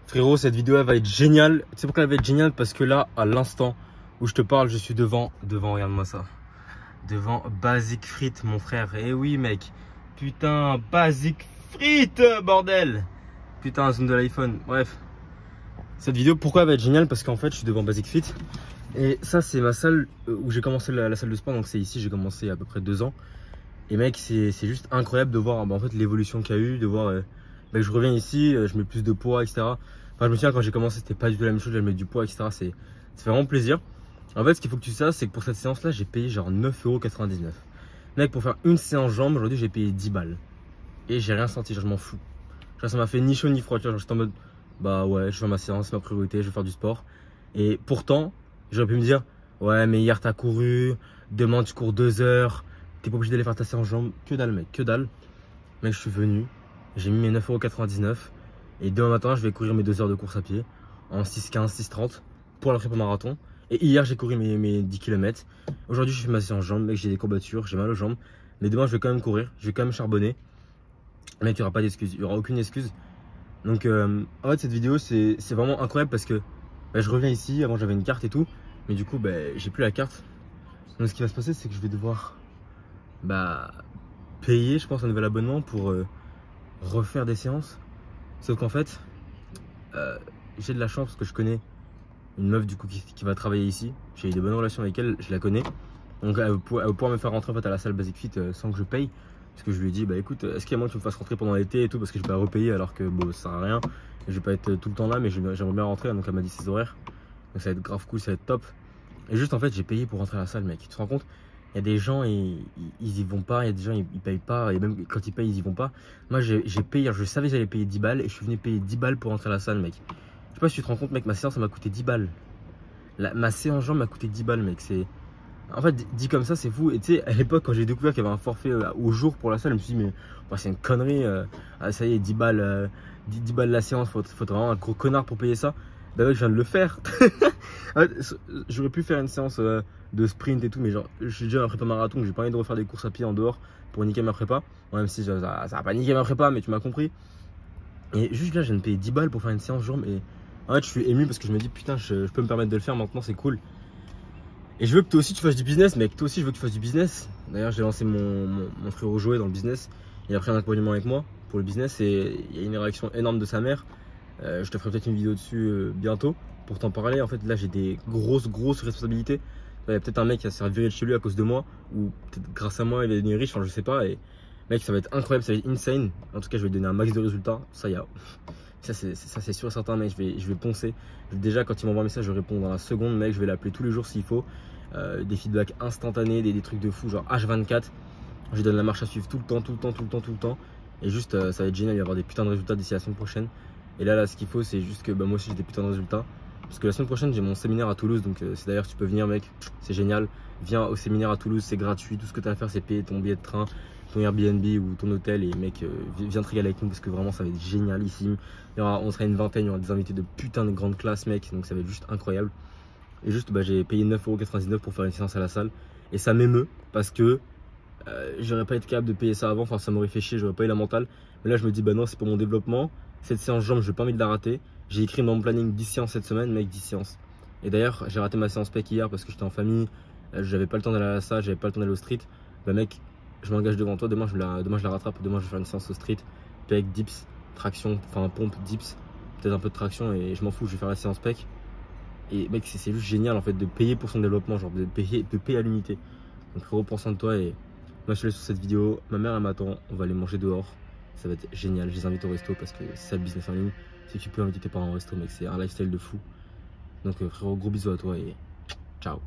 Frérot, cette vidéo elle va être géniale. Tu sais pourquoi elle va être géniale? Parce que là, à l'instant où je te parle, je suis devant, regarde-moi ça. Devant Basic Frites, mon frère. Eh oui, mec. Putain, Basic Frites, bordel. Putain, zoom de l'iPhone. Bref. Cette vidéo, pourquoi elle va être géniale? Parce qu'en fait, je suis devant Basic Fit. Et ça, c'est ma salle où j'ai commencé la salle de sport. Donc, c'est ici, j'ai commencé il y a à peu près 2 ans. Et mec, c'est juste incroyable de voir en fait, l'évolution qu'il y a eu. De voir que je reviens ici, je mets plus de poids, etc. Enfin, je me souviens quand j'ai commencé, c'était pas du tout la même chose. J'allais mettre du poids, etc. Ça fait vraiment plaisir. En fait, ce qu'il faut que tu saches, c'est que pour cette séance-là, j'ai payé genre 9,99 €. Mec, pour faire une séance jambes, aujourd'hui, j'ai payé 10 balles. Et j'ai rien senti, genre, je m'en fous. Genre, ça m'a fait ni chaud ni froid. Genre, j'étais en mode, bah ouais, je fais ma séance, c'est ma priorité, je vais faire du sport. Et pourtant, j'aurais pu me dire, ouais, mais hier t'as couru, demain tu cours 2 heures, t'es pas obligé d'aller faire ta séance jambes. Que dalle, mec, que dalle. Mec, je suis venu, j'ai mis mes 9,99 € et demain matin, je vais courir mes 2 heures de course à pied en 6,15, 6,30 pour la prépa marathon. Et hier, j'ai couru mes 10 km. Aujourd'hui, je fais ma séance jambes, mec, j'ai des courbatures, j'ai mal aux jambes. Mais demain, je vais quand même courir, je vais quand même charbonner. Mec, il n'y aura pas d'excuse, il n'y aura aucune excuse. Donc, en fait, cette vidéo, c'est vraiment incroyable parce que je reviens ici. Avant, j'avais une carte et tout. Mais du coup, j'ai plus la carte. Donc, ce qui va se passer, c'est que je vais devoir payer, je pense, un nouvel abonnement pour refaire des séances. Sauf qu'en fait, j'ai de la chance parce que je connais une meuf du coup qui va travailler ici. J'ai eu de bonnes relations avec elle, je la connais. Donc, elle va pouvoir me faire rentrer en fait, à la salle Basic Fit sans que je paye. Parce que je lui ai dit, bah écoute, est-ce qu'il y a moyen que tu me fasses rentrer pendant l'été et tout, parce que je vais pas repayer alors que bon, ça sert à rien. Et je vais pas être tout le temps là, mais j'aimerais bien rentrer. Donc elle m'a dit ses horaires. Donc ça va être grave cool, ça va être top. Et juste en fait, j'ai payé pour rentrer à la salle, mec. Tu te rends compte? Il y a des gens, ils y vont pas. Il y a des gens, ils payent pas. Et même quand ils payent, ils y vont pas. Moi, j'ai payé, je savais que j'allais payer 10 balles et je suis venu payer 10 balles pour rentrer à la salle, mec. Je sais pas si tu te rends compte, mec, ma séance, ça m'a coûté 10 balles. Ma séance jambes m'a coûté 10 balles, mec. C'est. En fait, dit comme ça, c'est fou. Et tu sais, à l'époque, quand j'ai découvert qu'il y avait un forfait au jour pour la salle, je me suis dit, mais c'est une connerie. Ça y est, 10 balles, 10 balles la séance, faut vraiment un gros connard pour payer ça. Bah ouais, je viens de le faire. En fait, j'aurais pu faire une séance de sprint et tout, mais genre, je suis déjà un prépa marathon, j'ai pas envie de refaire des courses à pied en dehors pour niquer ma prépa. Bon, même si ça va pas niquer ma prépa, mais tu m'as compris. Et juste là, je viens de payer 10 balles pour faire une séance jambes. Et en fait, je suis ému parce que je me dis, putain, je peux me permettre de le faire maintenant, c'est cool. Et je veux que toi aussi tu fasses du business, mec. Toi aussi, je veux que tu fasses du business. D'ailleurs, j'ai lancé mon frérot Joël dans le business. Il a pris un accompagnement avec moi pour le business et il y a une réaction énorme de sa mère. Je te ferai peut-être une vidéo dessus bientôt pour t'en parler. En fait, là, j'ai des grosses responsabilités. Il y a peut-être un mec qui va se faire virer de chez lui à cause de moi, ou peut-être grâce à moi, il va devenir riche. Enfin, je sais pas. Et mec, ça va être incroyable, ça va être insane. En tout cas, je vais te donner un max de résultats. Ça c'est sûr et certain, mec. Je vais poncer. Déjà, quand il m'envoie un message, je réponds dans la seconde, mec. Je vais l'appeler tous les jours s'il faut. Des feedbacks instantanés, des trucs de fou, genre H24. Je lui donne la marche à suivre tout le temps. Et juste, ça va être génial. Il va y avoir des putains de résultats d'ici la semaine prochaine. Et là, ce qu'il faut, c'est juste que moi aussi j'ai des putains de résultats. Parce que la semaine prochaine, j'ai mon séminaire à Toulouse. Donc, c'est d'ailleurs, tu peux venir, mec. C'est génial. Viens au séminaire à Toulouse, c'est gratuit. Tout ce que tu as à faire, c'est payer ton billet de train, ton Airbnb ou ton hôtel. Et mec, viens te régaler avec nous parce que vraiment, ça va être génialissime. On sera une vingtaine, il y aura des invités de putain de grande classe, mec. Donc, ça va être juste incroyable. Et juste, j'ai payé 9,99 € pour faire une séance à la salle. Et ça m'émeut parce que j'aurais pas été capable de payer ça avant. Enfin, ça m'aurait fait chier, j'aurais pas eu la mentale. Mais là, je me dis, bah non, c'est pour mon développement. Cette séance jambes, j'ai pas envie de la rater. J'ai écrit dans mon planning 10 séances cette semaine, mec, 10 séances. Et d'ailleurs, j'ai raté ma séance pec hier parce que j'étais en famille. J'avais pas le temps d'aller à la salle, j'avais pas le temps d'aller au street. Bah, mec, je m'engage devant toi. Demain, je la rattrape. Demain, je vais faire une séance au street. Pec, dips, traction, enfin pompe, dips. Peut-être un peu de traction et je m'en fous, je vais faire la séance pec. Et mec, c'est juste génial en fait de payer pour son développement, genre de payer à l'unité. Donc frérot, prends soin de toi et moi je te laisse sur cette vidéo. Ma mère elle m'attend, on va aller manger dehors. Ça va être génial, je les invite au resto parce que c'est ça le business en ligne. Si tu peux inviter tes parents au resto, mec, c'est un lifestyle de fou. Donc frérot, gros bisous à toi et ciao.